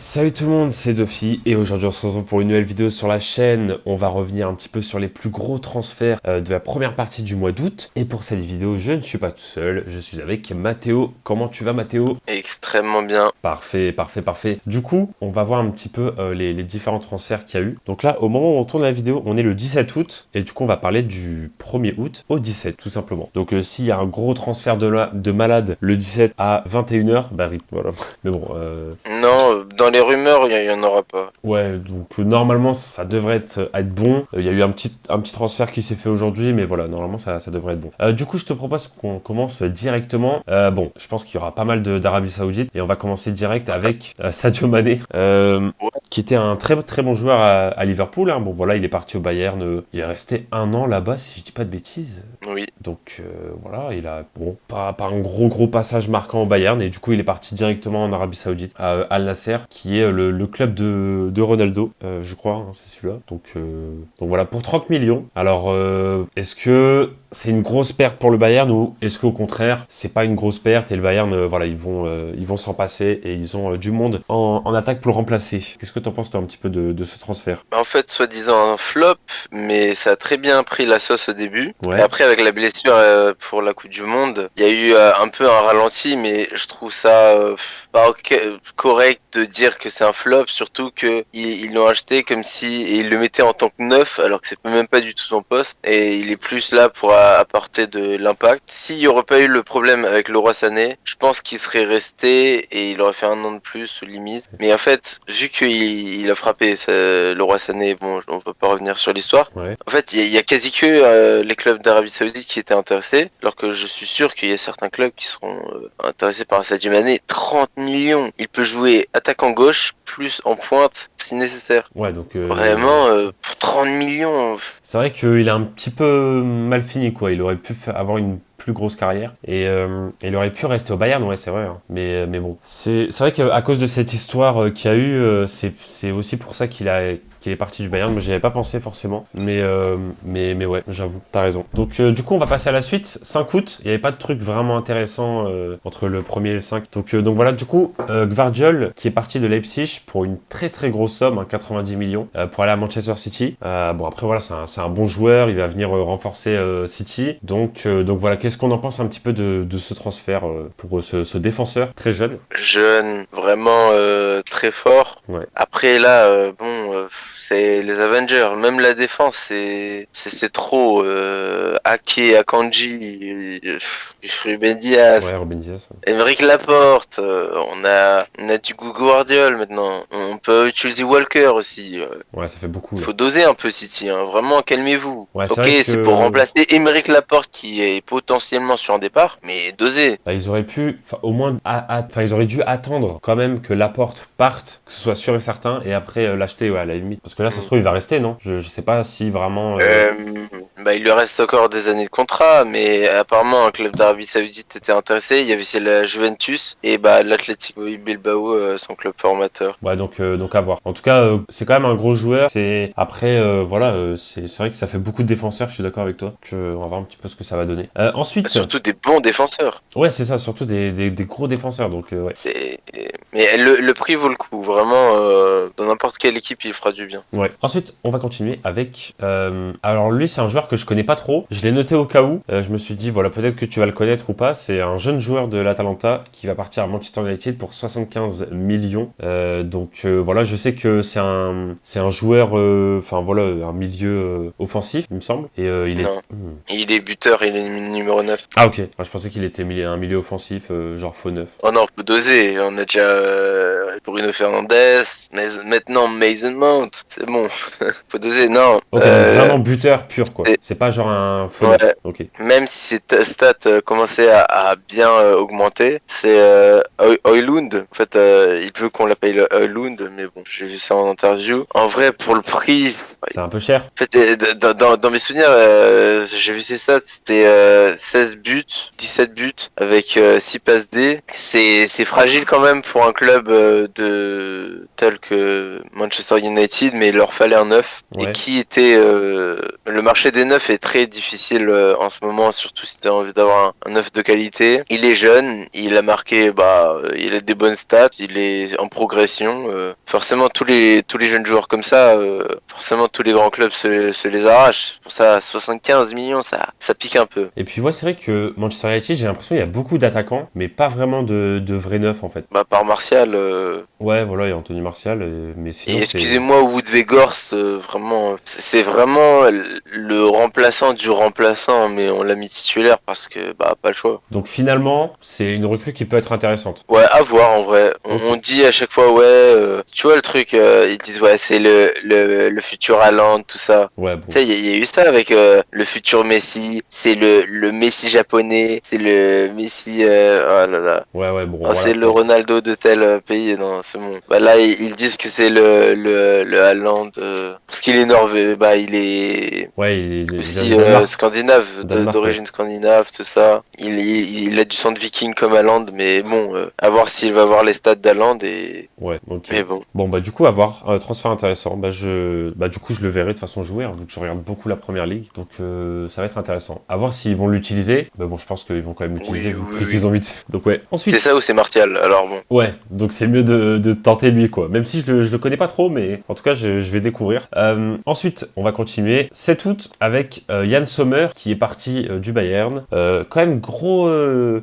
Salut tout le monde, c'est Dofi et aujourd'hui on se retrouve pour une nouvelle vidéo sur la chaîne. On va revenir un petit peu sur les plus gros transferts de la première partie du mois d'août. Et pour cette vidéo, je ne suis pas tout seul, je suis avec Mathéo. Comment tu vas Mathéo? Extrêmement bien. Parfait, parfait, parfait. Du coup, on va voir un petit peu les différents transferts qu'il y a eu. Donc là, au moment où on tourne la vidéo, on est le 17 août et du coup on va parler du 1er août au 17 tout simplement. Donc s'il y a un gros transfert de malade le 17 à 21h, bah rip, voilà. Mais bon, Non, dans les rumeurs, il y en aura pas. ouais, donc normalement ça devrait être bon. Il y a eu un petit transfert qui s'est fait aujourd'hui, mais voilà, normalement ça devrait être bon. Du coup, je te propose qu'on commence directement. Bon, je pense qu'il y aura pas mal d'Arabie Saoudite et on va commencer direct avec Sadio Mané, qui était un très très bon joueur à Liverpool. Hein. Bon, voilà, il est parti au Bayern. Il est resté un an là-bas, si je dis pas de bêtises. Oui. Donc voilà, il a bon, pas un gros passage marquant au Bayern et du coup il est parti directement en Arabie Saoudite à Al Nasser qui est le club de Ronaldo, je crois, hein, c'est celui-là. Donc voilà, pour 30 millions. Alors est-ce que c'est une grosse perte pour le Bayern ou est-ce qu'au contraire c'est pas une grosse perte et le Bayern voilà ils vont s'en passer et ils ont du monde en attaque pour le remplacer. Qu'est-ce que t'en penses toi un petit peu de ce transfert? En fait, soi-disant un flop, mais ça a très bien pris la sauce au début. Et Ouais. après, avec la blessure pour la Coupe du Monde, il y a eu un peu un ralenti, mais je trouve ça pas correct de dire que c'est un flop, surtout que ils l'ont acheté comme si et ils le mettaient en tant que neuf, alors que c'est même pas du tout son poste. Et il est plus là pour apporter de l'impact. S'il y aurait pas eu le problème avec Leroy Sané, je pense qu'il serait resté et il aurait fait un an de plus ou limite. Mais en fait, vu qu'il a frappé Leroy Sané, bon, on peut pas revenir sur l'histoire. Ouais. En fait, il y a quasi que les clubs d'Arabie Saoudite qui étaient intéressés, alors que je suis sûr qu'il y a certains clubs qui seront intéressés par Sadio Mané. 30 millions, il peut jouer attaquant gauche plus en pointe si nécessaire. Ouais, donc Vraiment, pour 30 millions. c'est vrai qu'il a un petit peu mal fini, quoi. Il aurait pu avoir une plus grosse carrière et il aurait pu rester au Bayern, ouais, c'est vrai. Hein. Mais bon, c'est vrai qu'à cause de cette histoire qu'il y a eu, c'est aussi pour ça qu'il est parti du Bayern. Moi, j'y avais pas pensé forcément, mais ouais, j'avoue, t'as raison. Donc du coup, on va passer à la suite. 5 août, il y avait pas de truc vraiment intéressant entre le 1er et le 5. Donc voilà, du coup, Gvardiol qui est parti de Leipzig pour une très très grosse somme, hein, 90 millions, pour aller à Manchester City. Bon après voilà, c'est un bon joueur, il va venir renforcer City. Donc voilà, qu'est-ce qu'on en pense un petit peu de ce transfert pour ce défenseur très jeune? Jeune, vraiment très fort. Ouais. Après là, c'est les Avengers. Même la défense, c'est trop. Ake, Akanji, Ruben Ouais, Dias, Ruben Dias. Emeric Laporte. On a du Guardiola maintenant. On peut utiliser Walker aussi. Ouais, ça fait beaucoup là. Faut doser un peu City. Hein. Vraiment, calmez-vous. Ouais, c'est Ok, vrai c'est pour que remplacer Emeric Laporte qui est potentiellement sur un départ, mais dosez. bah, ils auraient pu, au moins, enfin ils auraient dû attendre quand même que Laporte parte, que ce soit sûr et certain, et après l'acheter, ouais, à la limite. Parce que là, ça se trouve, il va rester, non? Je sais pas si vraiment. Euh, il lui reste encore des années de contrat, mais apparemment un club d'Arabie Saoudite était intéressé. Il y avait aussi la Juventus et l'Atlético Bilbao, son club formateur. Ouais, donc à voir. En tout cas, c'est quand même un gros joueur. C'est après, voilà, c'est vrai que ça fait beaucoup de défenseurs. Je suis d'accord avec toi. On va voir un petit peu ce que ça va donner. Ensuite, Surtout des bons défenseurs. ouais, c'est ça, surtout des gros défenseurs. Donc ouais. Mais le prix vaut le coup. Vraiment, dans n'importe quelle équipe, il fera du bien. Ouais. Ensuite, on va continuer avec. Alors lui, c'est un joueur que je connais pas trop. Je l'ai noté au cas où. Je me suis dit, voilà, peut-être que tu vas le connaître ou pas. C'est un jeune joueur de l'Atalanta qui va partir à Manchester United pour 75 millions. Voilà, je sais que c'est un joueur, enfin voilà, un milieu offensif, il me semble. Et il est. Non. Il est buteur, il est numéro 9. Ah ok. Ah, je pensais qu'il était un milieu offensif, genre faux neuf. Oh non, faut doser. On a déjà Bruno Fernandes, mais maintenant Mason Mount. C'est bon. Faut doser. Non. Ok, donc vraiment buteur pur quoi. Et- C'est pas genre un faux neuf. ouais. Ok. Même si ses stats commençaient à bien augmenter, c'est Højlund. En fait, il veut qu'on l'appelle Højlund, mais bon, j'ai vu ça en interview. En vrai, pour le prix, C'est un peu cher. en fait, dans mes souvenirs, j'ai vu ses stats, c'était 16 buts, 17 buts avec 6 passes D. C'est fragile quand même pour un club tel que Manchester United, mais il leur fallait un neuf. Ouais. Et qui était... le marché des neufs est très difficile en ce moment, surtout si tu as envie d'avoir un neuf de qualité. Il est jeune, il a marqué, il a des bonnes stats, il est en progression. Forcément, tous les jeunes joueurs comme ça, forcément tous les grands clubs se les arrachent. Pour ça, 75 millions, ça pique un peu. Et puis ouais, c'est vrai que Manchester United, j'ai l'impression qu'il y a beaucoup d'attaquants, mais pas vraiment de vrais neufs en fait. Par Martial... Ouais, voilà, il y a Anthony Martial, mais sinon Et c'est... excusez-moi, Wood Weghorst, vraiment, c'est vraiment le remplaçant du remplaçant, mais on l'a mis titulaire parce que, pas le choix. Donc finalement, c'est une recrue qui peut être intéressante. Ouais, à voir en vrai. On dit à chaque fois, ouais, tu vois le truc, ils disent, ouais, c'est le futur Haaland, tout ça. Ouais, bon. Tu sais, il y a eu ça avec le futur Messi, c'est le Messi japonais, c'est le Messi, oh là là. Ouais, bon, Non, voilà. c'est le Ronaldo de tel pays, non, c'est bon. Là, ils disent que c'est le Haaland, parce qu'il est norvégien, il est Ouais, il vient aussi du Danemark. scandinave, Danemark, d'origine scandinave, tout ça. Il a du sang de viking comme Haaland, mais bon, à voir s'il va avoir les stats d'Haaland et... Ouais, ok. Mais bon. Bon, du coup, à voir. Transfert intéressant. Du coup, je le verrai de façon jouer, hein, vu que je regarde beaucoup la première ligue. Donc, ça va être intéressant. À voir s'ils vont l'utiliser. Bon, je pense qu'ils vont quand même l'utiliser, vu le prix qu'ils ont mis dessus. Donc, ouais. Ensuite. C'est ça ou c'est Martial, alors bon. Ouais, donc c'est mieux de tenter lui, quoi. Même si je le connais pas trop, mais en tout cas, je vais découvrir. Ensuite, on va continuer. 7 août avec Yann Sommer, qui est parti du Bayern. Quand même gros...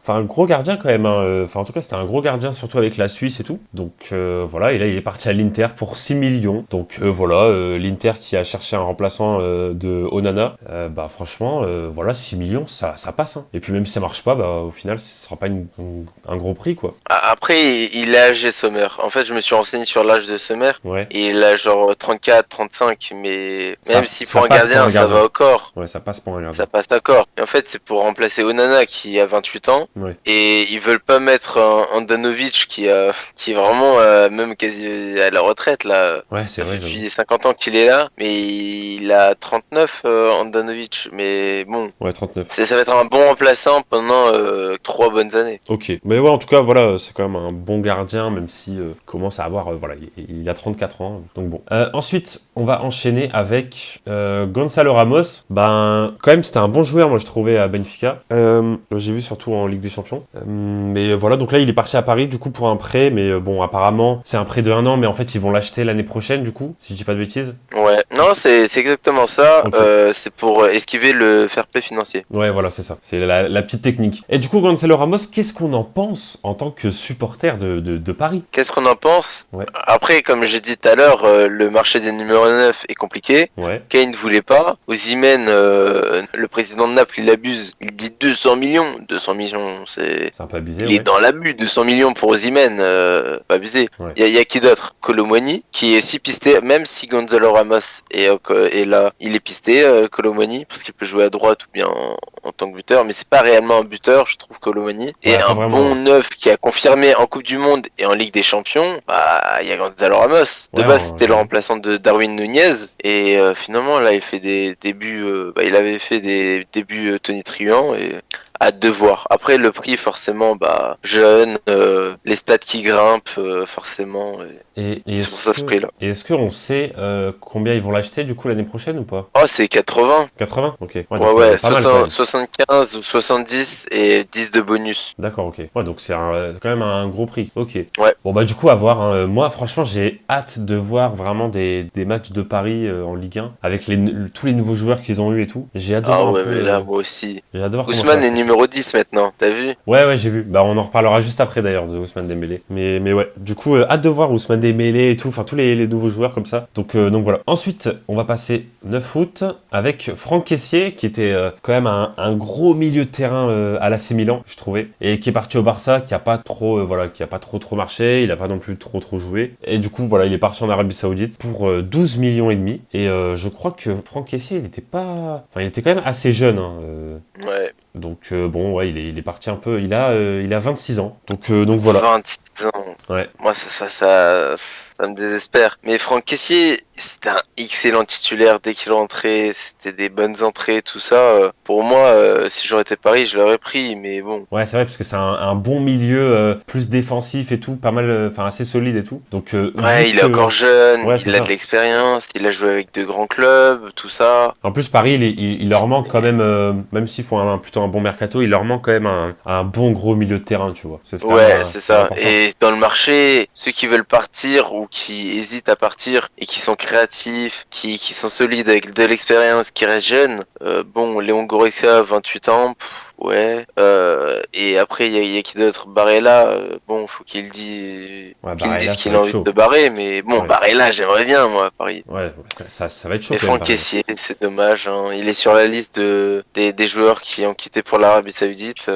Enfin, gros gardien, quand même. Enfin, en tout cas, c'était un gros gardien, surtout avec la Suisse et tout. Donc, voilà. Et là, il est parti à l'Inter pour 6 millions. Donc, voilà. L'Inter qui a cherché un remplaçant de Onana. Franchement, voilà, 6 millions, ça passe. Hein. Et puis, même si ça marche pas, au final, ce sera pas un gros prix, quoi. Après, il est âgé, Sommer. En fait, je me suis renseigné sur l'âge de Sommer. Ouais. Et il a genre 34, 35, mais même si pour un passe gardien, ça va au corps. Ouais, ça passe pour un gardien. Ça passe d'accord. Et en fait, c'est pour remplacer Onana qui a 28 ans. Ouais. Et ils veulent pas mettre Andanovic qui est vraiment même quasi à la retraite là. Ouais, c'est vrai. Depuis 50 ans qu'il est là, mais il a 39 Andanovic. Mais bon. Ouais, 39. Ça va être un bon remplaçant pendant 3 bonnes années. Ok. Mais ouais, en tout cas, voilà, c'est quand même un bon gardien, même si commence à avoir, voilà, il a 34 ans. Donc bon. Ensuite, on va enchaîner avec Gonzalo Ramos. Quand même, c'était un bon joueur, moi, je trouvais, à Benfica. J'ai vu surtout en Ligue des Champions. Mais voilà, donc là, il est parti à Paris, du coup, pour un prêt. Mais bon, apparemment, c'est un prêt de 1 an, mais en fait, ils vont l'acheter l'année prochaine, du coup, si je dis pas de bêtises. Ouais, non, c'est exactement ça. Okay. C'est pour esquiver le fair play financier. Ouais, voilà, c'est ça. C'est la petite technique. Et du coup, Gonzalo Ramos, qu'est-ce qu'on en pense en tant que supporter de Paris? Qu'est-ce qu'on en pense? Ouais. Après, comme j'ai dit tout à l'heure, le marché des numéros 9 est compliqué. Ouais. Kane ne voulait pas. Osimhen, le président de Naples, il abuse. Il dit 200 millions. 200 millions, c'est un peu abusé. Il est dans l'abus. 200 millions pour Osimhen, pas abusé. Ouais. Il y a qui d'autre? Colomwani, qui est aussi pisté, même si Gonzalo Ramos est là, il est pisté, Colomwani, parce qu'il peut jouer à droite ou bien en tant que buteur, mais c'est pas réellement un buteur, je trouve, Colomwani. Et un bon neuf qui a confirmé en Coupe du Monde et en Ligue des Champions, il y a Gonzalo Ramos. De base, c'était le remplaçant de Darwin Nunez, et finalement, là, il fait des débuts, il avait fait des débuts tonitruants, et hâte de voir. Après, le prix, forcément, jeune, les stats qui grimpent, forcément. Et c'est pour ça ce prix-là. Et est-ce qu'on sait combien ils vont l'acheter du coup l'année prochaine ou pas? Oh, c'est 80. 80? Ok. Ouais, 75 ou 70 et 10 de bonus. D'accord, ok. Ouais, donc c'est quand même un gros prix. Ok. Ouais. Bon, du coup, à voir. Hein. Moi, franchement, j'ai hâte de voir vraiment des matchs de Paris en Ligue 1 avec tous les nouveaux joueurs qu'ils ont eu et tout. J'ai hâte de voir. Ah ouais, mais là, moi aussi. J'ai hâte de voir Ousmane est numéro 10 maintenant, t'as vu? Ouais, j'ai vu. On en reparlera juste après d'ailleurs de Ousmane Dembélé. Mais ouais, du coup, hâte de voir Ousmane Dembélé et tout, enfin tous les nouveaux joueurs comme ça. Donc voilà. Ensuite, on va passer 9 août avec Franck Kessié, qui était quand même un gros milieu de terrain à l'AC Milan, je trouvais, et qui est parti au Barça, qui a pas trop, qui a pas trop marché, il a pas non plus trop joué. Et du coup, voilà, il est parti en Arabie Saoudite pour 12 millions et demi. Et je crois que Franck Kessié, il était quand même assez jeune. Hein, ouais. Donc il est parti un peu. Il a 26 ans. Donc voilà. 26 ans. Ouais. Moi ça me désespère. Mais Franck Kessié, c'était un excellent titulaire dès qu'il rentrait. C'était des bonnes entrées, tout ça. Pour moi, si j'aurais été Paris, je l'aurais pris. Mais bon. Ouais, c'est vrai, parce que c'est un bon milieu, plus défensif et tout, pas mal, enfin assez solide et tout. Donc, vu Ouais, il est que. encore jeune, Ouais, c'est il a ça. de l'expérience, il a joué avec de grands clubs, tout ça. En plus, Paris, il leur manque quand même, même s'ils font plutôt un bon mercato, il leur manque quand même un bon gros milieu de terrain, tu vois. C'est quand même Ouais, c'est c'est ça. important. Et dans le marché, ceux qui veulent partir ou qui hésitent à partir et qui sont créatifs, qui sont solides avec de l'expérience, qui restent jeunes, bon, Léon Goretzka, 28 ans, ouais. Et après, il y a qui d'autre? Barella, bon, Ouais, qu'il dise Barella, ça qu'il va a être envie de chaud. se barrer, mais bon, Ouais, Barella, j'aimerais bien, moi, à Paris. ouais, ça va être chaud Et quand même, Franck Paris. Kessié, c'est dommage, hein. Il est sur la liste des joueurs qui ont quitté pour l'Arabie Saoudite.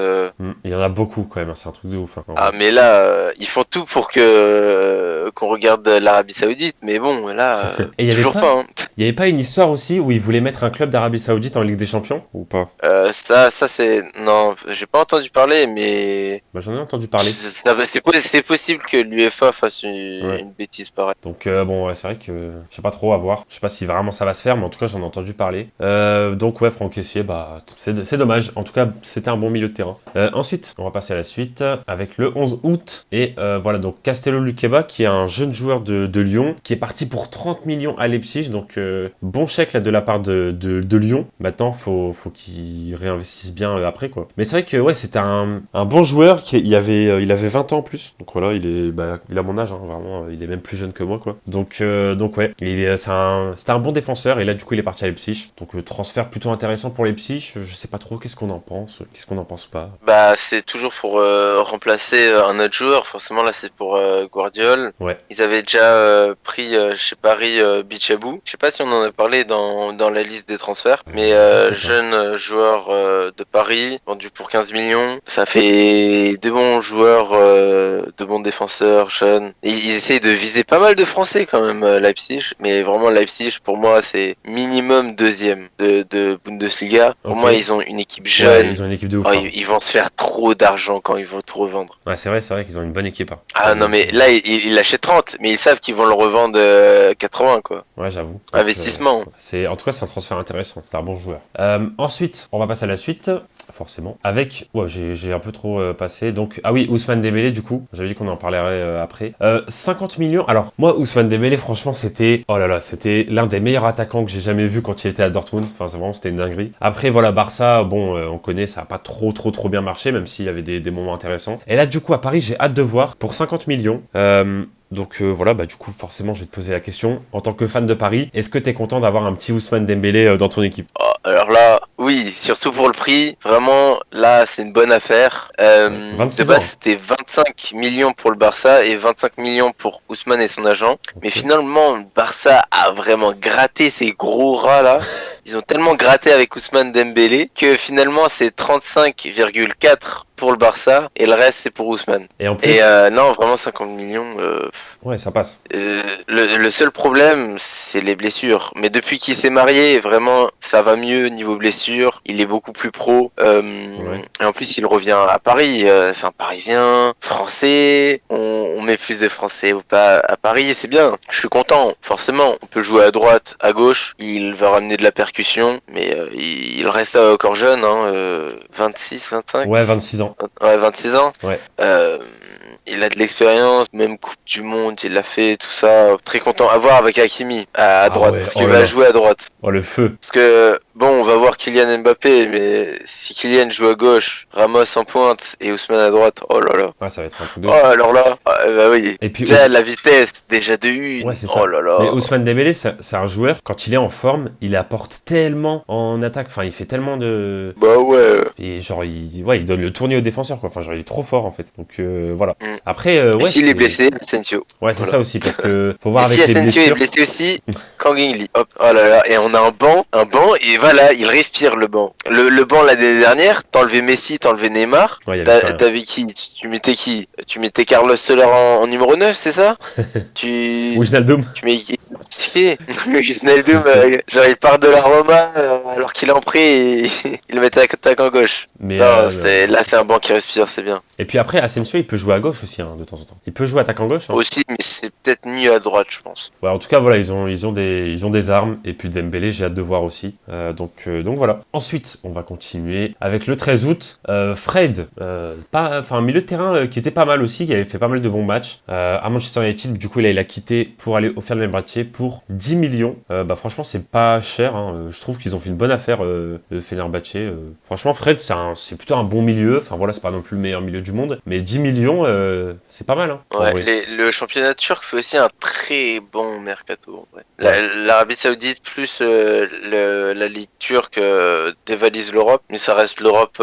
Il y en a beaucoup quand même, hein, c'est un truc de ouf, hein, en Ah, vrai. mais là, ils font tout pour que qu'on regarde l'Arabie Saoudite, mais bon, là, Et toujours pas, hein. il y avait pas une histoire aussi où ils voulaient mettre un club d'Arabie Saoudite en Ligue des Champions ou pas? Ça c'est non, j'ai pas entendu parler, mais Bah, j'en ai entendu parler. c'est possible que l'UEFA fasse Ouais. une bêtise pareille. Donc bon, ouais, c'est vrai que je sais pas trop à voir. Je sais pas si vraiment ça va se faire, mais en tout cas j'en ai entendu parler. Donc ouais, Franck Kessié, bah c'est dommage. En tout cas, c'était un bon milieu de terrain. Ensuite, on va passer à la suite avec le 11 août. Et voilà, donc Castello Luqueba, qui est un jeune joueur de Lyon, qui est parti pour 30 millions à Leipzig. Donc bon chèque là de la part de Lyon. Maintenant, faut qu'il réinvestisse bien après, quoi. Mais c'est vrai que ouais, c'était un bon joueur. Il avait 20 ans en plus. Donc voilà, il a mon âge, hein, vraiment. Il est même plus jeune que moi, quoi. Donc ouais, c'était un bon défenseur. Et là, du coup, il est parti à Leipzig. Donc transfert plutôt intéressant pour Leipzig. Je sais pas trop qu'est-ce qu'on en pense, qu'est-ce qu'on en pense pas. Bah, c'est toujours pour remplacer un autre joueur. Forcément, là, c'est pour Guardiol. Ouais. Ils avaient déjà pris chez Paris Bichabou. Je sais pas si on en a parlé dans la liste des transferts, mais Je sais pas. jeune joueur de Paris, vendu pour 15 millions. Ça fait de bons joueurs, de bons défenseurs, jeunes. Et ils essayent de viser pas mal de Français quand même, Leipzig. Mais vraiment, Leipzig, pour moi, c'est minimum deuxième de Bundesliga. Pour Ok. moi, ils ont une équipe Ouais, jeune. ils ont une équipe de ouf, Oh, hein. ils vont se faire trop d'argent quand ils vont tout revendre. Ouais, c'est vrai qu'ils ont une bonne équipe, hein. Ah non, mais là, ils l'achètent 30, mais ils savent qu'ils vont le revendre 80, quoi. Ouais, j'avoue. Donc, Investissement. en tout cas, c'est un transfert intéressant. C'est un bon joueur. Ensuite, on va passer à la suite, forcément. Avec, ouais, j'ai un peu trop passé. Donc, ah oui, Ousmane Dembélé, du coup. J'avais dit qu'on en parlerait après. 50 millions. Alors, moi, Ousmane Dembélé, franchement, oh là là, c'était l'un des meilleurs attaquants que j'ai jamais vu quand il était à Dortmund. Enfin, c'était une dinguerie. Après, voilà, Barça, bon, on connaît, ça a pas trop bien marché, même s'il y avait des moments intéressants. Et là, du coup, à Paris, j'ai hâte de voir pour 50 millions. Donc voilà, bah du coup forcément je vais te poser la question, en tant que fan de Paris, est-ce que t'es content d'avoir un petit Ousmane Dembélé dans ton équipe? Oh, alors là, oui, surtout pour le prix. Vraiment, là, c'est une bonne affaire. Ouais. De 26 base, ans. c'était 25 millions pour le Barça et 25 millions pour Ousmane et son agent. Mais Ok. finalement, le Barça a vraiment gratté ces gros rats là. Ils ont tellement gratté avec Ousmane Dembélé que finalement, c'est 35,4 pour le Barça et le reste, c'est pour Ousmane. Et en Et plus, non, vraiment 50 millions. ouais, ça passe. Le seul problème, c'est les blessures. Mais depuis qu'il s'est marié, vraiment, ça va mieux niveau blessure. Il est beaucoup plus pro. Ouais. Et en plus, il revient à Paris. C'est un Parisien, français. On met plus de Français ou pas à Paris, c'est bien. Je suis content. Forcément, on peut jouer à droite, à gauche. Il va ramener de la percussion, mais il reste encore jeune, hein, 26, 25. Ouais, 26 ans. Ouais, 26 ans. Ouais. Il a de l'expérience, même Coupe du Monde, il l'a fait, tout ça. Très content à voir avec Hakimi à Ah droite, ouais, parce oh qu'il là va là. jouer à droite. Oh le feu. Parce que, bon, on va voir Kylian Mbappé, mais si Kylian joue à gauche, Ramos en pointe et Ousmane à droite, oh là là. Ouais, ça va être un truc de Oh, ouf. alors là, bah oui. Et puis Déjà, la vitesse, déjà de une. ouais, c'est Oh ça. là Mais là. Ousmane Dembélé, c'est un joueur, quand il est en forme, il apporte tellement en attaque. Enfin, il fait tellement de... Bah ouais. Et genre, il donne le tournis aux défenseurs, quoi. Enfin, genre, il est trop fort, en fait. Donc, voilà. Mm. Après, Et ouais, s'il est blessé, Asensio. Ouais, c'est Voilà. ça aussi, parce que faut voir Et si avec les Asensio est blessures. blessé aussi, Kang Lee. Hop, oh là là, et on a un banc, et voilà, il respire le banc. Le banc l'année dernière, t'enlevais Messi, t'enlevais Neymar, Ouais, il y avait plus rien. t'avais qui? Tu mettais qui? Tu mettais Carlos Soler en numéro 9, c'est ça? tu, Wijnaldum. tu mets justifié. Wijnaldum, genre il part de la Roma alors qu'il est en prêt et il le met à attaquant gauche. Mais, Non, là c'est un banc qui respire, c'est bien. Et puis après, Asensio, il peut jouer à gauche aussi, hein, de temps en temps. Il peut jouer attaquant gauche. Hein. Aussi, mais c'est peut-être mieux à droite, je pense. Ouais, en tout cas, voilà, ils ont des armes. Et puis Dembélé, j'ai hâte de voir aussi. Donc voilà. Ensuite, on va continuer avec le 13 août. Fred, un milieu de terrain qui était pas mal aussi, qui avait fait pas mal de bons matchs. À Manchester United, du coup, il a quitté pour aller au Fenerbahçe pour 10 millions. Franchement, c'est pas cher. Hein. Je trouve qu'ils ont fait une bonne affaire, le Fenerbahçe. Franchement, Fred, c'est plutôt un bon milieu. Enfin voilà, c'est pas non plus le meilleur milieu du monde. Mais 10 millions, c'est pas mal. Hein, ouais, le championnat turc fait aussi un très bon mercato. Ouais. L'Arabie Saoudite plus la Ligue turque dévalise l'Europe, mais ça reste l'Europe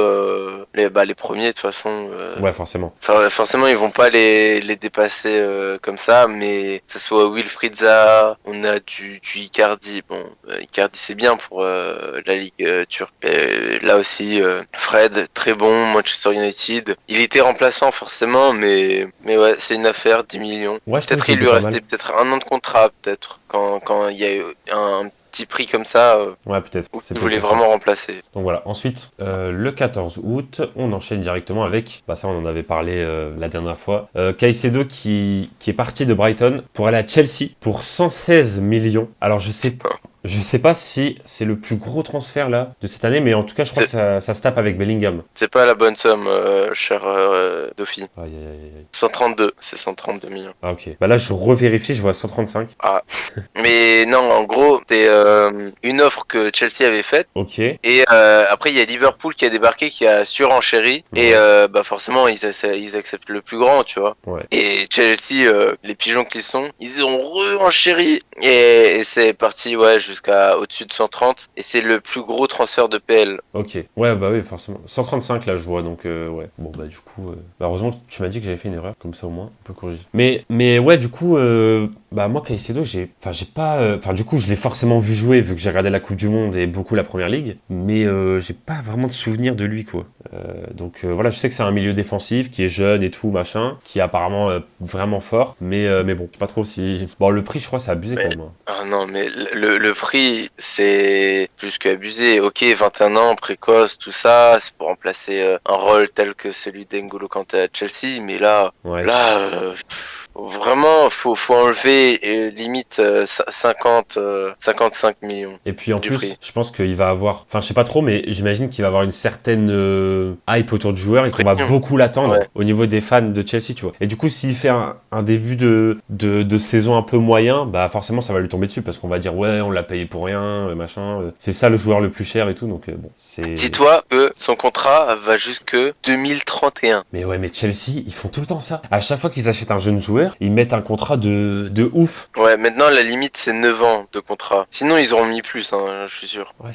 les premiers de toute façon. Ouais, forcément. Forcément, ils vont pas les dépasser comme ça, mais que ce soit Wilfried Zaha, on a du Icardi. Bon, Icardi c'est bien pour la Ligue turque. Et là aussi, Fred, très bon, Manchester United. Il était remplaçant forcément, mais ouais, c'est une affaire, 10 millions. Ouais, Peut-être il lui restait peut-être un an de contrat, peut-être, quand il y a eu un petit prix comme ça. Ouais, peut-être. Il voulait vraiment remplacer. Donc voilà. Ensuite, le 14 août, on enchaîne directement avec, ça on en avait parlé la dernière fois, Caicedo qui est parti de Brighton pour aller à Chelsea pour 116 millions. Alors je sais pas si c'est le plus gros transfert là de cette année, mais en tout cas je crois que ça se tape avec Bellingham. C'est pas la bonne somme, cher Dauphine. Aïe, aïe, aïe. 132, c'est 132 millions. Ah ok. Là je revérifie, je vois 135. Ah. Mais non, en gros, c'est une offre que Chelsea avait faite. Ok. Et après, il y a Liverpool qui a débarqué, qui a surenchéri. Ouais. Et forcément, ils acceptent le plus grand, tu vois. Ouais. Et Chelsea, les pigeons qu'ils sont, ils ont re-enchéri. Et c'est parti, ouais, jusqu'à au-dessus de 130. Et c'est le plus gros transfert de PL. Ok. Ouais, bah oui, forcément. 135 là, je vois, donc ouais. Bon, bah du coup, heureusement que tu m'as dit que j'avais fait une erreur, comme ça au moins, on peut corriger. Mais ouais, du coup, moi, Caicedo, du coup, je l'ai forcément vu jouer, vu que j'ai regardé la Coupe du Monde et beaucoup la Première Ligue, mais j'ai pas vraiment de souvenir de lui, quoi. Donc voilà, je sais que c'est un milieu défensif, qui est jeune et tout, machin, qui est apparemment vraiment fort, mais bon, je sais pas trop si... Bon, le prix, je crois, c'est abusé quand même. Ah non, mais le prix, c'est plus qu'abusé. Ok, 21 ans, précoce, tout ça, c'est pour remplacer un rôle tel que celui d'N'Golo Kanté à Chelsea, mais là, ouais. Vraiment, faut enlever limite 55 millions. Et puis en plus, prix. Je pense qu'il va avoir, je sais pas trop, mais j'imagine qu'il va avoir une certaine hype autour du joueur et qu'on va beaucoup l'attendre au niveau des fans de Chelsea, tu vois. Et du coup, s'il fait un début de saison un peu moyen, bah forcément ça va lui tomber dessus parce qu'on va dire ouais, on l'a payé pour rien, machin. C'est ça le joueur le plus cher et tout, donc bon. Dis-toi que son contrat va jusque 2031. Mais ouais, mais Chelsea, ils font tout le temps ça. À chaque fois qu'ils achètent un jeune joueur, ils mettent un contrat de ouf. Ouais, maintenant la limite c'est 9 ans de contrat. Sinon ils auront mis plus, hein, je suis sûr. Ouais,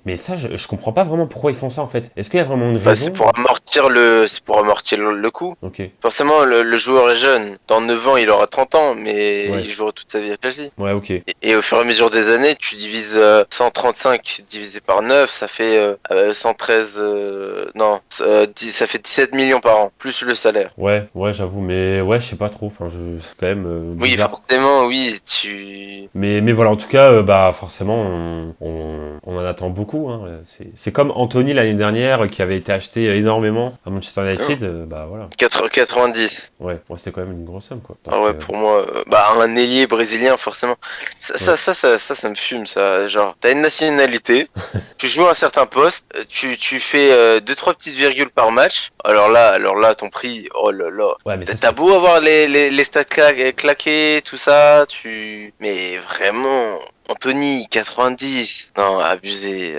mais ça, je comprends pas vraiment pourquoi ils font ça en fait. Est-ce qu'il y a vraiment une raison? C'est pour amortir le coût. Ok. Forcément, le joueur est jeune. Dans 9 ans, il aura 30 ans, mais il jouera toute sa vie à Chelsea. Ouais, ok. Et au fur et à mesure des années, tu divises 135 divisé par 9, ça fait 113... ça fait 17 millions par an, plus le salaire. Ouais, j'avoue, mais ouais, je sais pas trop. C'est quand même oui, bizarre. Forcément, oui, Mais voilà, en tout cas, forcément, on en attend beaucoup. Hein. C'est comme Anthony l'année dernière qui avait été acheté énormément à Manchester United. Voilà. 90. Ouais, c'était quand même une grosse somme, quoi. Donc, pour moi, un ailier brésilien, forcément. Ça me fume, ça. Genre, t'as une nationalité, tu joues à un certain poste, tu fais 2-3 petites virgules par match. Alors là, ton prix, oh là là. Ouais, mais t'as beau avoir les stats claqués, tout ça, mais vraiment... Anthony, 90. Non, abusé.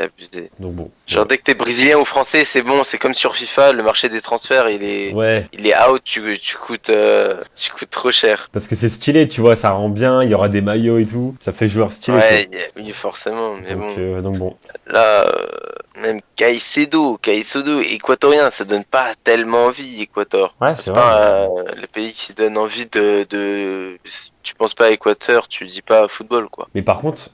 Donc bon. Genre dès que t'es brésilien ou français, c'est bon, c'est comme sur FIFA, le marché des transferts, il est out, tu coûtes trop cher. Parce que c'est stylé, tu vois, ça rend bien, il y aura des maillots et tout, ça fait joueur stylé. Ouais, oui, forcément, mais donc bon. Là, même Caicedo, équatorien, ça donne pas tellement envie, Équateur. Ouais, c'est pas le pays qui donne envie de tu penses pas à Équateur, tu dis pas football, quoi. Mais par contre,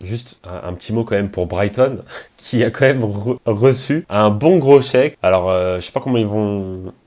juste un petit mot quand même pour Brighton, qui a quand même reçu un bon gros chèque. Alors, je sais pas comment ils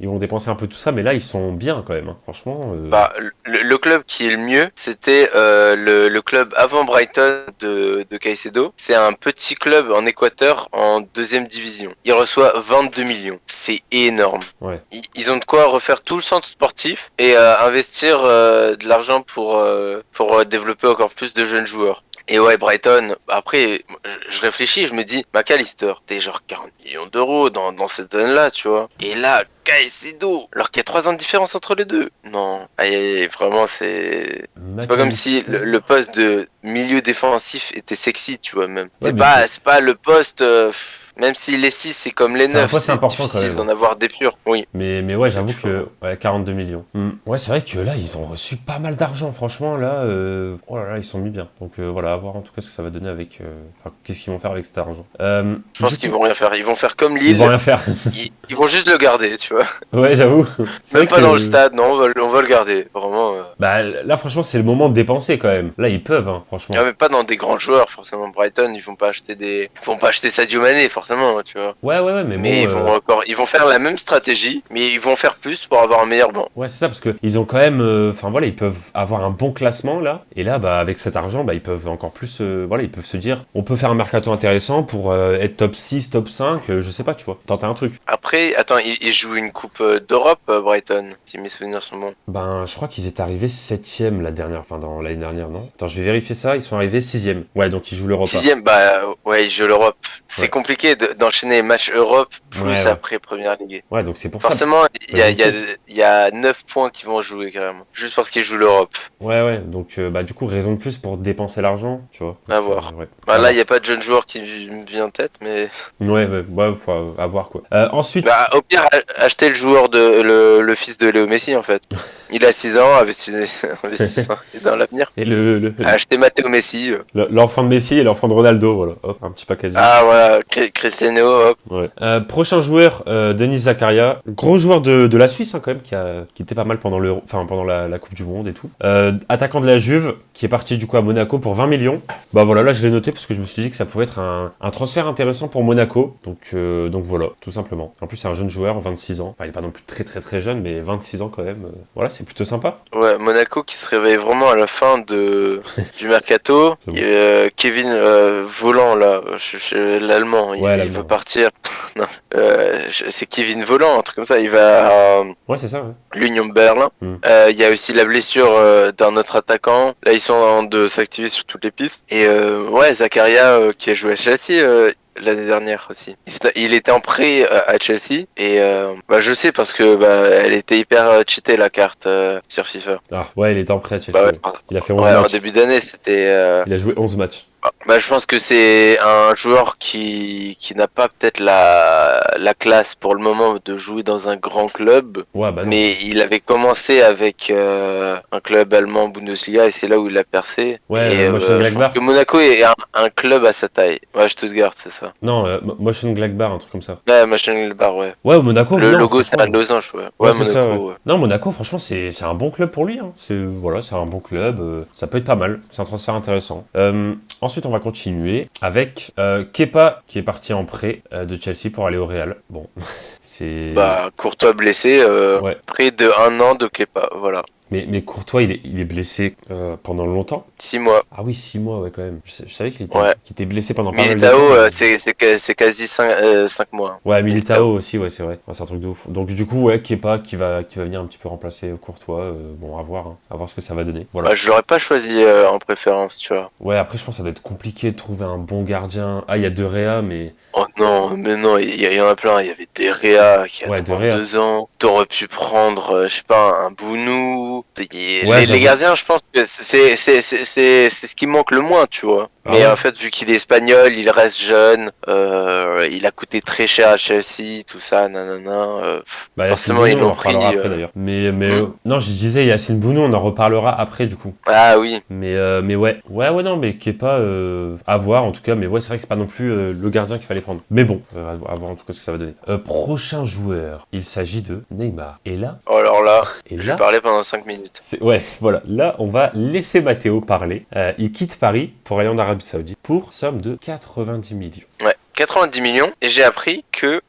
vont dépenser un peu tout ça, mais là, ils sont bien quand même, hein. Franchement. Bah, le club qui est le mieux, c'était le club avant Brighton de Caicedo. C'est un petit club en Équateur en deuxième division. Il reçoit 22 millions. C'est énorme. Ouais. Ils ont de quoi refaire tout le centre sportif et investir de l'argent pour développer encore plus de jeunes joueurs. Et ouais, Brighton, après, je réfléchis, je me dis, McAllister, t'es genre 40 millions d'euros dans cette zone-là, tu vois. Et là, Caicedo, alors qu'il y a 3 ans de différence entre les deux. Non, aïe, aïe, aïe, vraiment, c'est pas comme si le poste de milieu défensif était sexy, tu vois, même. Ouais, C'est pas le poste... même si les 6 c'est comme les 9, c'est important quand même. difficile d'en avoir des purs, oui. Mais ouais, j'avoue que 42 millions. Ouais, c'est vrai que là, ils ont reçu pas mal d'argent, franchement. Là, oh là là, ils sont mis bien. Donc voilà, à voir en tout cas ce que ça va donner avec. Enfin, qu'est-ce qu'ils vont faire avec cet argent. Je pense qu'ils vont rien faire. Ils vont faire comme Lille. Ils vont rien faire. ils vont juste le garder, tu vois. Ouais, j'avoue. Même pas dans le stade, non, on va le garder, vraiment. Bah là, franchement, c'est le moment de dépenser quand même. Là, ils peuvent, hein, franchement. Ah, mais pas dans des grands joueurs, forcément. Brighton, ils vont pas acheter Sadio Mané, forcément, tu vois. Ouais, mais bon. Ils vont faire la même stratégie, mais ils vont faire plus pour avoir un meilleur banc. Ouais, c'est ça, parce que ils ont quand même. Enfin voilà, ils peuvent avoir un bon classement là. Et là, bah avec cet argent, bah ils peuvent encore plus. Voilà, ils peuvent se dire, on peut faire un mercato intéressant pour être top 6, top 5, je sais pas, tu vois. Tenter un truc. Après, attends, ils jouent une coupe d'Europe, Brighton, si mes souvenirs sont bons. Ben, je crois qu'ils étaient arrivés 7ème dans l'année dernière, non? Attends, je vais vérifier ça, ils sont arrivés 6ème. Ouais, donc ils jouent l'Europe. 6ème, bah ouais, ils jouent l'Europe. C'est Ouais. compliqué d'enchaîner match Europe plus Ouais. après Première Ligue. Ouais, donc c'est pour Forcément, ça. il y a 9 points qui vont jouer carrément. Juste parce qu'ils jouent l'Europe. Ouais, donc bah du coup, raison de plus pour dépenser l'argent, tu vois. À Donc, voir. ouais. Bah là, il n'y a pas de jeune joueur qui me vient en tête, mais... Ouais, faut à voir quoi. Ensuite. Bah, au pire, acheter le joueur le fils de Léo Messi, en fait. Il a 6 ans, investissez dans l'avenir. Et Acheter Matteo Messi. l'enfant de Messi et l'enfant de Ronaldo, voilà. Hop, un petit package. Ah, voilà, Cristiano, hop. Ouais. Prochain joueur, Denis Zakaria, gros joueur de la Suisse hein, quand même, qui était pas mal pendant pendant la Coupe du Monde et tout. Attaquant de la Juve, qui est parti du coup à Monaco pour 20 millions. Bah voilà, là je l'ai noté parce que je me suis dit que ça pouvait être un transfert intéressant pour Monaco. Donc voilà, tout simplement. En plus c'est un jeune joueur, 26 ans. Enfin il est pas non plus très très très jeune, mais 26 ans quand même. Voilà, c'est plutôt sympa. Ouais, Monaco qui se réveille vraiment à la fin du mercato. Kevin Volant, là, l'allemand, il veut partir. Non, c'est Kevin Volant, un truc comme ça. Il va à ouais, c'est ça. Ouais. l'Union Berlin. Il y a aussi la blessure d'un autre attaquant. Là, ils sont en train de s'activer sur toutes les pistes. Et ouais, Zakaria qui a joué à Chelsea. L'année dernière aussi. Il était en prêt à Chelsea et bah je sais parce que elle était hyper cheatée la carte sur FIFA. Ah ouais, il était en prêt à Chelsea. Bah ouais, il a fait 11 ouais, matchs. en début d'année c'était. Il a joué 11 matchs. Bah je pense que c'est un joueur qui n'a pas peut-être la classe pour le moment de jouer dans un grand club. Ouais, bah non. Mais il avait commencé avec un club allemand Bundesliga et c'est là où il a percé. Ouais, et je pense que Monaco est un club à sa taille. Ouais, Stuttgart, c'est ça. Non, Mönchengladbach, un truc comme ça. Ouais, Mönchengladbach, ouais. Ouais, Monaco. Le logo, c'est un losange, ouais. Ouais, c'est Monaco, ça, ouais. ouais. Non, Monaco, franchement, c'est un bon club pour lui. Hein. C'est un bon club. Ça peut être pas mal. C'est un transfert intéressant. Ensuite, on va continuer avec Kepa, qui est parti en prêt de Chelsea pour aller au Real. Bon, c'est... Bah, Courtois blessé, ouais. près de 1 an de Kepa, voilà. Mais Courtois, il est blessé pendant longtemps. 6 mois. Ah oui, 6 mois, ouais, quand même. Je savais qu'il était blessé pendant pas mal de Militao, temps. c'est quasi 5 mois. Ouais, Militao aussi, ouais, c'est vrai. Ouais, c'est un truc de ouf. Donc du coup, ouais, Kepa qui va venir un petit peu remplacer Courtois. Bon, à voir ce que ça va donner. Voilà. Bah, je l'aurais pas choisi en préférence, tu vois. Ouais, après, je pense que ça doit être compliqué de trouver un bon gardien. Ah, il y a De Réa, mais... Oh non, mais non, il y en a plein. Il y avait De Réa qui a 32 ans. T'aurais pu prendre, je sais pas, un Bounou. Les gardiens, je pense que c'est ce qui manque le moins, tu vois. Ah Mais ouais. en fait, vu qu'il est espagnol, il reste jeune, il a coûté très cher à Chelsea, tout ça, nanana. Bah Yacine Forcément, Bounou, ils on en l'ont reparlera pris. après d'ailleurs. Hmm. Non, je disais Yacine Bounou, on en reparlera après du coup. Ah oui. Mais ouais. Ouais, non, mais qui est pas à voir en tout cas. Mais ouais, c'est vrai que c'est pas non plus le gardien qu'il fallait prendre. Mais bon, à voir en tout cas ce que ça va donner. Prochain joueur, il s'agit de Neymar. Oh, alors là, Et je vais là, parler pendant 5 minutes. ouais, voilà. Là, on va laisser Matteo parler. Il quitte Paris pour aller en Arabie Saoudite pour somme de 90 millions. Ouais, 90 millions. Et j'ai appris que,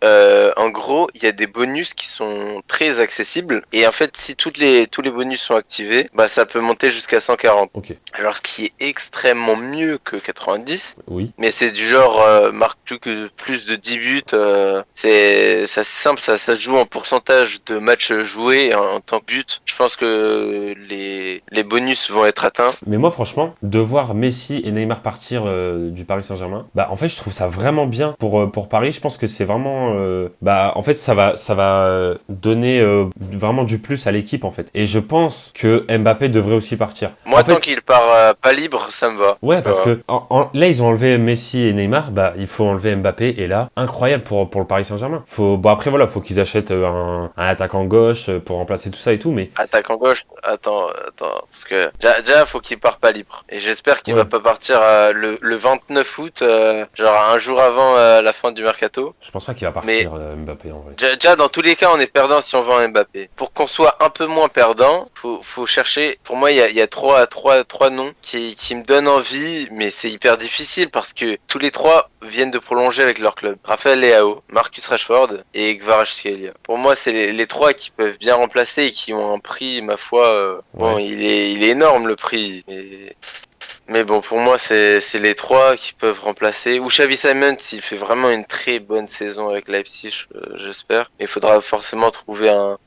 en gros, il y a des bonus qui sont très accessibles. Et en fait, si tous les bonus sont activés, bah ça peut monter jusqu'à 140. Ok. Alors, ce qui est extrêmement mieux que 90. Oui. Mais c'est du genre, marque plus de 10 buts. C'est simple, ça se joue en pourcentage de matchs joués en tant que but. Je pense que les bonus vont être atteints. Mais moi, franchement, de voir Messi et Neymar partir du Paris Saint-Germain, bah en fait, je trouve ça vraiment bien pour Paris. Je pense que c'est vraiment, bah en fait, ça va donner vraiment du plus à l'équipe en fait. Et je pense que Mbappé devrait aussi partir. Moi, En tant fait, qu'il part pas libre, ça me va. ouais, Tu parce vois. que là, ils ont enlevé Messi et Neymar, bah il faut enlever Mbappé. Et là, incroyable pour le Paris Saint-Germain. Bon après voilà, faut qu'ils achètent un attaquant gauche pour remplacer tout ça et tout, mais Attaquant gauche, attends, parce que déjà faut qu'il parte pas libre. Et j'espère qu'il va ouais, pas partir le 29 août, genre un jour avant la fin du mercato. je pense pas qu'il va Mais partir Mbappé en vrai. déjà dans tous les cas, on est perdant si on vend Mbappé. Pour qu'on soit un peu moins perdant, faut chercher. Pour moi, il y a trois noms qui me donnent envie, mais c'est hyper difficile parce que tous les trois viennent de prolonger avec leur club. Raphaël Leao, Marcus Rashford et Kvaratskhelia. Pour moi, c'est les trois qui peuvent bien remplacer et qui ont un prix, ma foi, bon, Ouais. il est énorme le prix. Mais bon, pour moi, c'est les trois qui peuvent remplacer. Ou Xavi Simons, s'il fait vraiment une très bonne saison avec Leipzig, j'espère. Il faudra forcément trouver un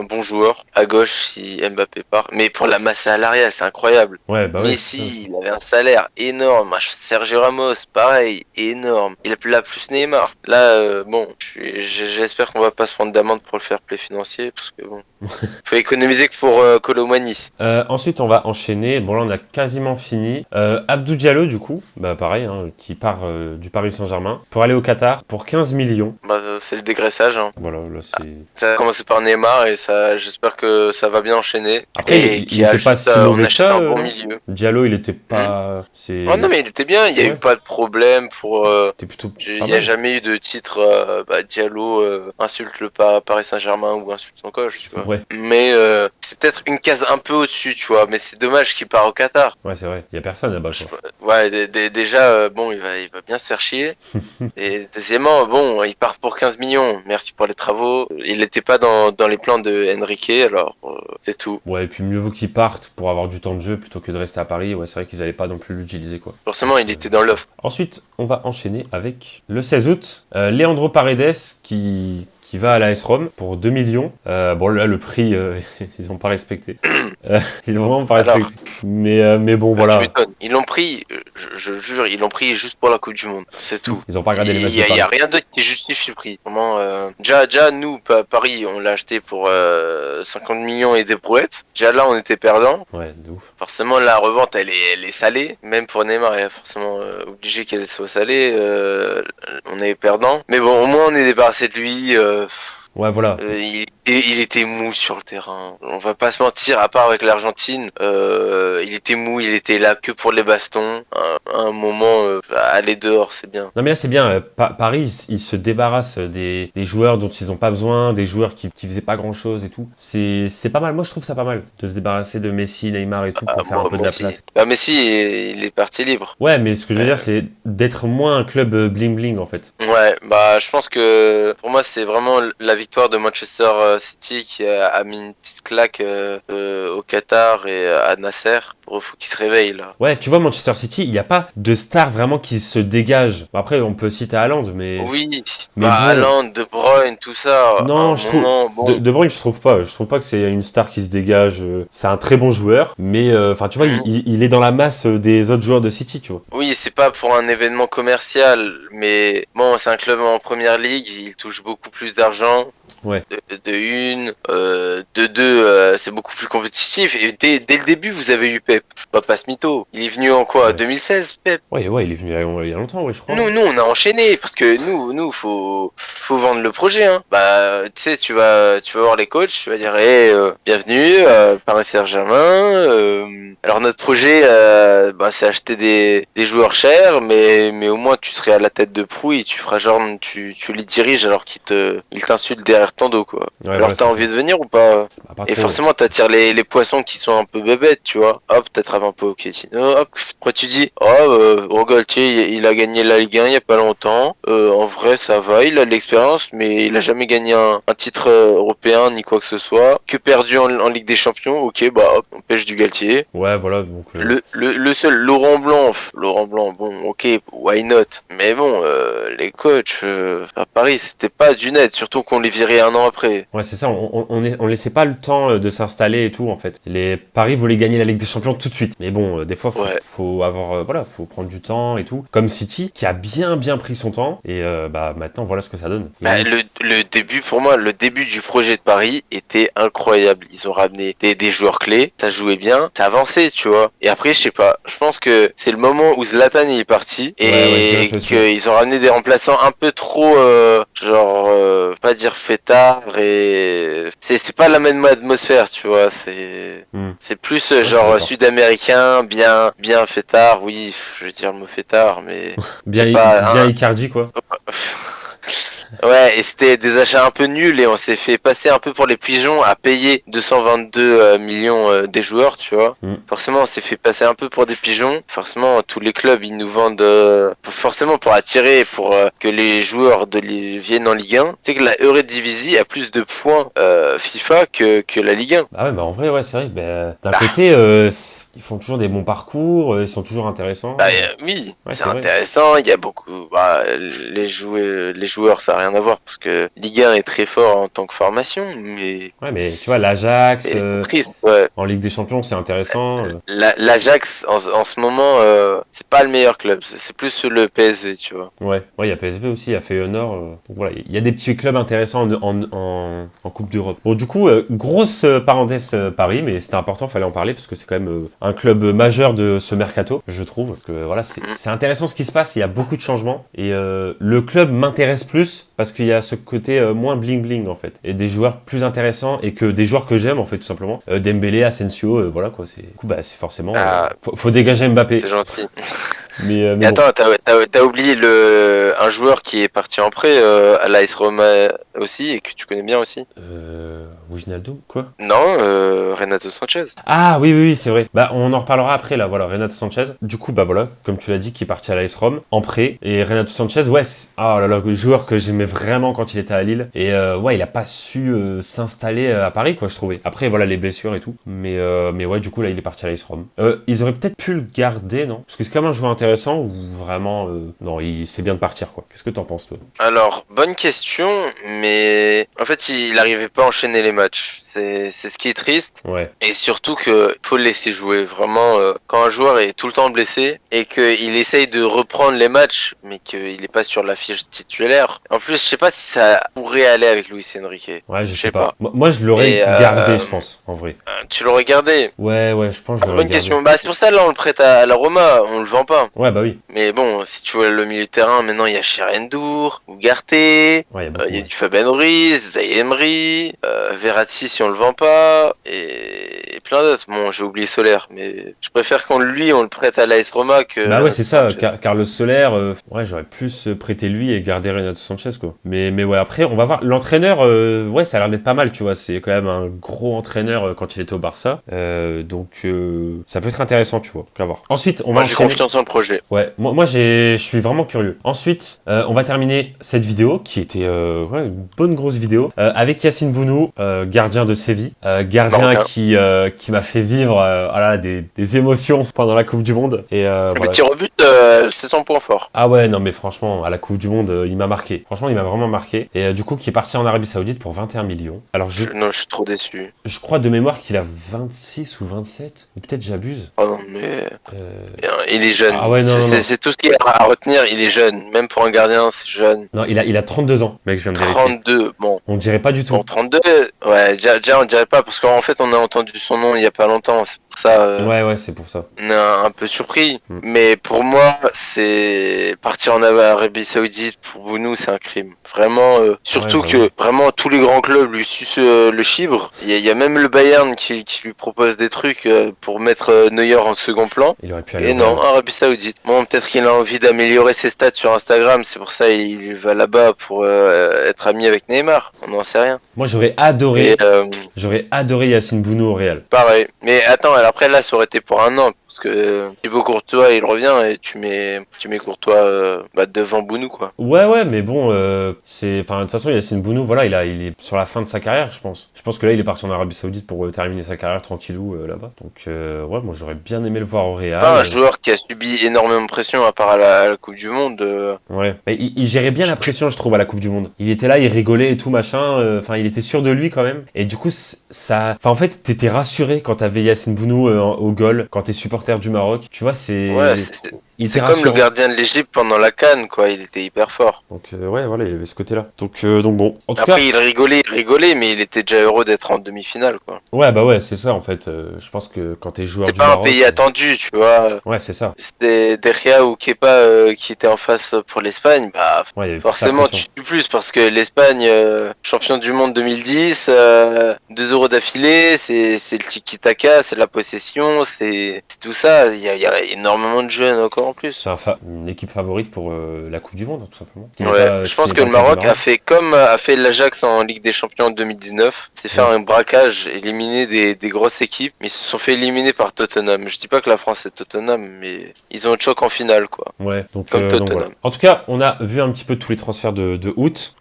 bon joueur à gauche si Mbappé part. Mais pour la masse salariale, c'est incroyable. Ouais, bah ouais, c'est ça Messi, aussi. il avait un salaire énorme. Sergio Ramos, pareil, énorme. Il a plus là plus Neymar. Là, bon, j'espère qu'on va pas se prendre d'amende pour le fair play financier, parce que bon, faut économiser que pour Colomani. Ensuite, on va enchaîner. Bon, là, on a quasiment fini. Abdou Diallo, du coup, bah pareil, hein, qui part du Paris Saint-Germain pour aller au Qatar pour 15 millions. Bah, c'est le dégraissage, hein. Voilà, là, c'est. Ça a commencé par Neymar et ça, j'espère que ça va bien enchaîner Après, et il qu'il y a était pas juste, si on mauvais que achète ça, un bon non? milieu. Diallo, il était Hmm. pas. Oh non C'est. mais il était bien, il y a eu Ouais, pas de problème pour. c'était plutôt Il pas n'y a mal. jamais eu de titre. Diallo insulte le Paris Saint-Germain ou insulte son coach, tu vois. Ouais, Mais c'est peut-être une case un peu au-dessus, tu vois. Mais c'est dommage qu'il part au Qatar. ouais, c'est vrai. Il y a personne là-bas, Je- quoi. Ouais, déjà, bon, il va bien se faire chier. Et deuxièmement, bon, il part pour 15 millions. Merci pour les travaux. Il n'était pas dans les plans de Enrique, alors c'est tout. Ouais, et puis mieux vaut qu'ils partent pour avoir du temps de jeu plutôt que de rester à Paris. Ouais, c'est vrai qu'ils allaient pas non plus l'utiliser, quoi. Forcément, il était dans l'offre. Ensuite, on va enchaîner avec le 16 août, Leandro Paredes qui va à la AS Rome pour 2 millions. Bon, là, le prix, ils n'ont pas respecté. Ils ont vraiment pas Alors, respecté. Mais bon, tu voilà. m'étonnes. Ils l'ont pris, je jure, ils l'ont pris juste pour la Coupe du Monde. C'est tout. Ils ont pas regardé les matchs de Il y a Paris. rien d'autre qui justifie le prix. Vraiment, déjà, nous, Paris, on l'a acheté pour 50 millions et des brouettes. Déjà là, on était perdant. Ouais, de ouf. Forcément, la revente, elle est salée. Même pour Neymar, il est forcément obligé qu'elle soit salée. On est perdant. Mais bon, au moins, on est débarrassé de lui. Ouais, voilà. Il était mou sur le terrain. On va pas se mentir, à part avec l'Argentine, il était mou, il était là que pour les bastons. À un moment, aller dehors, c'est bien. Non mais là c'est bien, Paris ils se débarrassent des joueurs dont ils ont pas besoin, des joueurs qui faisaient pas grand chose et tout. C'est pas mal, moi je trouve ça pas mal de se débarrasser de Messi, Neymar et tout pour faire un peu de Moi la aussi. place. Bah, Messi, il est parti libre. Ouais mais ce que je veux Euh, dire c'est d'être moins un club bling bling en fait. Ouais, bah je pense que pour moi c'est vraiment la victoire de Manchester City qui a mis une petite claque au Qatar et à Nasser. Faut qu'il se réveille là. Ouais tu vois Manchester City, il n'y a pas de star vraiment qui se dégage. Bon, après on peut citer Haaland Oui, mais bah bon, Haaland, De Bruyne, tout ça. À un non je trouve... moment, bon. De Bruyne, je trouve pas que c'est une star qui se dégage. C'est un très bon joueur, mais enfin tu vois, il est dans la masse des autres joueurs de City, tu vois. Oui, c'est pas pour un événement commercial, mais bon, c'est un club en première ligue, il touche beaucoup plus d'argent. Ouais. De une, de deux, c'est beaucoup plus compétitif. Et dès le début, vous avez eu Pep. Bah, pas ce mytho. Il est venu en quoi, Ouais. 2016, Pep? Ouais, il est venu il y a longtemps, ouais, je crois. Nous, on a enchaîné parce que nous, faut vendre le projet, hein. Bah, tu sais, tu vas voir les coachs, tu vas dire, bienvenue, Paris Saint-Germain. Alors notre projet, bah, c'est acheter des joueurs chers, mais au moins tu serais à la tête de proue et tu feras genre, tu les diriges alors ils t'insultent derrière ton dos, quoi. Ouais, Alors voilà, t'as c'est envie ça. de venir ou pas? Bah, pas Et trop. forcément, t'attires les poissons qui sont un peu bébêtes, tu vois. Hop, t'attrapes un peu au Pochettino, hop. Après, tu dis, Galtier, il a gagné la Ligue 1 il y a pas longtemps. En vrai, ça va, il a de l'expérience, mais il a jamais gagné un titre européen ni quoi que ce soit. Que perdu en Ligue des Champions, ok, bah hop, on pêche du Galtier. Ouais, voilà, donc... Le seul, Laurent Blanc, bon, ok, why not? Mais bon, les coachs à Paris, c'était pas du net, surtout qu'on les virait un an après. Ouais, c'est ça, on laissait pas le temps de s'installer et tout, en fait. Les Paris voulaient gagner la Ligue des Champions tout de suite. Mais bon, des fois, Ouais. faut avoir, voilà, faut prendre du temps et tout. Comme City, qui a bien pris son temps, et bah maintenant, voilà ce que ça donne. Bah, le début, pour moi, le début du projet de Paris était incroyable. Ils ont ramené des joueurs clés, ça jouait bien, ça avançait, tu vois. Et après, je sais pas, je pense que c'est le moment où Zlatan il est parti Ouais, je dirais et ça aussi. qu'ils ont ramené des remplaçants un peu trop, pas dire fêtard et c'est pas la même atmosphère, tu vois. C'est plus Ouais, je suis d'accord. sud-américain, bien fêtard. Oui, je veux dire le mot fêtard, mais c'est Bien pas Icardi, quoi. Ouais, et c'était des achats un peu nuls et on s'est fait passer un peu pour les pigeons à payer 222 millions des joueurs, tu vois. Mm. Forcément, on s'est fait passer un peu pour des pigeons. Forcément, tous les clubs, ils nous vendent forcément pour attirer, pour que les joueurs viennent en Ligue 1. Tu sais que la Eredivisie a plus de points FIFA que la Ligue 1. Ah ouais, bah en vrai, ouais, c'est vrai. D'un Bah, côté, ils font toujours des bons parcours, ils sont toujours intéressants. oui, Ouais, c'est c'est vrai. intéressant. Il y a beaucoup. Bah, les joueurs, ça n'a rien à voir parce que Ligue 1 est très fort en tant que formation, mais Ouais, mais tu vois, l'Ajax, c'est triste. Ouais. en Ligue des Champions, c'est intéressant. L'Ajax en ce moment, c'est pas le meilleur club. C'est plus le PSV, tu vois. Ouais, il y a PSV aussi, il y a Feyenoord. Donc voilà, il y a des petits clubs intéressants en Coupe d'Europe. Bon, du coup, grosse parenthèse Paris, mais c'était important, fallait en parler parce que c'est quand même un club majeur de ce mercato, je trouve. Parce que voilà, c'est intéressant ce qui se passe, il y a beaucoup de changements. Et le club m'intéresse plus parce qu'il y a ce côté moins bling-bling en fait. Et des joueurs plus intéressants et que des joueurs que j'aime en fait, tout simplement. Dembélé, Asensio, voilà quoi. Du coup, bah, c'est forcément. Faut dégager Mbappé. C'est gentil. Mais Et bon. attends, t'as oublié un joueur qui est parti en prêt à l'AS Roma aussi et que tu connais bien aussi. Wijnaldum, quoi? Non, Renato Sanchez. Ah oui, c'est vrai. Bah, on en reparlera après, là, voilà, Renato Sanchez. Du coup, bah voilà, comme tu l'as dit, qui est parti à l'AS Rome, en prêt. Et Renato Sanchez, ouais, oh là là, le joueur que j'aimais vraiment quand il était à Lille. Et ouais, il a pas su s'installer à Paris, quoi, je trouvais. Après, voilà, les blessures et tout. Mais ouais, du coup, là, il est parti à l'AS Rome. Ils auraient peut-être pu le garder, non? Parce que c'est quand même un joueur intéressant ou vraiment... Non, c'est bien de partir, quoi. Qu'est-ce que t'en penses, toi? Alors, bonne question, mais en fait, il arrivait pas à enchaîner les matchs. C'est ce qui est triste. Ouais. Et surtout que faut le laisser jouer. Vraiment, quand un joueur est tout le temps blessé et qu'il essaye de reprendre les matchs, mais qu'il est pas sur la fiche titulaire. En plus, je sais pas si ça pourrait aller avec Luis Enrique. Ouais, je sais pas. Moi, je l'aurais Et, gardé, je pense, en vrai. Tu l'aurais gardé? Ouais, je pense que je l'aurais Bonne gardé. question. Bah, c'est pour ça, là, on le prête à la Roma. On le vend pas. Ouais, bah oui. Mais bon, si tu vois le milieu de terrain, maintenant, il y a Cherendour, Ugarte, Ouais, il y a beaucoup. il y a du Fabien Ruiz, Zaïre Emery, Verratti si on le vend pas, et plein d'autres. Bon, j'ai oublié Solaire, mais je préfère qu'on le prête à l'AS Roma que... Bah ouais, c'est ça, Carlos Soler, ouais, j'aurais plus prêté lui et gardé Renato Sanchez, quoi. Mais ouais, après, on va voir. L'entraîneur, ouais, ça a l'air d'être pas mal, tu vois. C'est quand même un gros entraîneur quand il était au Barça. Donc, ça peut être intéressant, tu vois. On va voir. Ensuite, on va j'ai enchaîner. confiance en le projet. Ouais, moi je suis vraiment curieux. Ensuite, on va terminer cette vidéo qui était ouais, une bonne grosse vidéo avec Yacine Bounou, gardien de Séville, gardien qui m'a fait vivre voilà, des émotions pendant la Coupe du Monde. Et Le voilà. tir au but, c'est son point fort. Ah ouais, non mais franchement, à la Coupe du Monde, il m'a marqué. Franchement, il m'a vraiment marqué. Et du coup, qui est parti en Arabie Saoudite pour 21 millions. Alors Non, je suis trop déçu. je crois de mémoire qu'il a 26 ou 27, ou peut-être j'abuse. Oh non, mais... Il est jeune. Ah ouais, non. C'est tout ce qu'il y a à retenir, il est jeune. Même pour un gardien, c'est jeune. Non, il a 32 ans, mec, je viens de vérifier. 32, bon. On dirait pas du tout. Bon, 32, ouais, déjà on dirait pas, parce qu'en fait on a entendu son nom il y a pas longtemps, c'est pour pour ça. Ouais, c'est pour ça. On est un peu surpris. Mais pour moi, c'est partir en Arabie Saoudite pour Bounou, c'est un crime. Vraiment, surtout Ouais, que vraiment tous les grands clubs lui sucent le chibre. Il y a même le Bayern qui lui propose des trucs pour mettre Neuer en second plan. Il aurait pu aller Et au non, Real. Arabie Saoudite. Bon, peut-être qu'il a envie d'améliorer ses stats sur Instagram, c'est pour ça il va là-bas pour être ami avec Neymar. On n'en sait rien. Moi, j'aurais Et adoré Yacine Bounou au Real. pareil. Mais attends, alors après là, ça aurait été pour un an, parce que Thibaut Courtois, il revient et tu mets Courtois devant Bounou, quoi. Ouais, mais bon, enfin, de toute façon, Yacine Bounou, voilà, il est sur la fin de sa carrière, je pense. Je pense que là, il est parti en Arabie Saoudite pour terminer sa carrière tranquillou là-bas. Donc, ouais, moi, j'aurais bien aimé le voir au Real. Pas un joueur qui a subi énormément de pression à part à la Coupe du Monde. Ouais, mais il gérait bien la pression, je trouve, à la Coupe du Monde. Il était là, il rigolait et tout, machin. Enfin, il était sûr de lui quand même. Et du coup, ça. Enfin, en fait, t'étais rassuré quand t'avais Yacine Bounou au goal, quand t'es supporter du Maroc. Tu vois, c'est. Ouais, Il c'est était comme le rassurant. gardien de l'Égypte pendant la CAN, quoi. Il était hyper fort. Donc, ouais, voilà, il y avait ce côté-là. Donc bon. En tout Après, cas. il rigolait, mais il était déjà heureux d'être en demi-finale, quoi. Ouais, bah ouais, c'est ça, en fait. Je pense que quand t'es joueur C'est du pas un Maroc. pays attendu, tu vois. Ouais, c'est ça. C'était De Gea ou Kepa qui étaient en face pour l'Espagne. Bah, Ouais, il y avait forcément, plus la tu pression. tues plus parce que l'Espagne, champion du monde 2010, 2 euros d'affilée, c'est le tiki-taka, c'est la possession, c'est tout ça. Il y a énormément de jeunes encore en plus. C'est une équipe favorite pour la Coupe du Monde, hein, tout simplement. Qui n'est Ouais, pas- je qui pense n'est que pas le cas du Maroc a fait comme a fait l'Ajax en Ligue des Champions en 2019, c'est faire un braquage, éliminer des grosses équipes, mais ils se sont fait éliminer par Tottenham. Je dis pas que la France est Tottenham, mais ils ont un choc en finale, quoi. Ouais, donc Tottenham. voilà. En tout cas, on a vu un petit peu tous les transferts de août.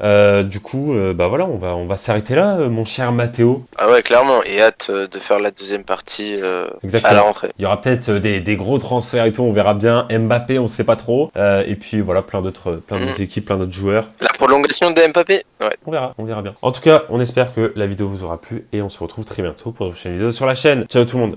Du coup, bah voilà, on va s'arrêter là, mon cher Mathéo. Ah ouais, clairement, et hâte de faire la deuxième partie Exactement. à la rentrée. Il y aura peut-être des gros transferts et tout, on verra bien. Mbappé, on sait pas trop. Et puis voilà, plein d'autres équipes, plein d'autres joueurs. La prolongation de Mbappé. Ouais. On verra bien. En tout cas, on espère que la vidéo vous aura plu et on se retrouve très bientôt pour une prochaine vidéo sur la chaîne. Ciao tout le monde.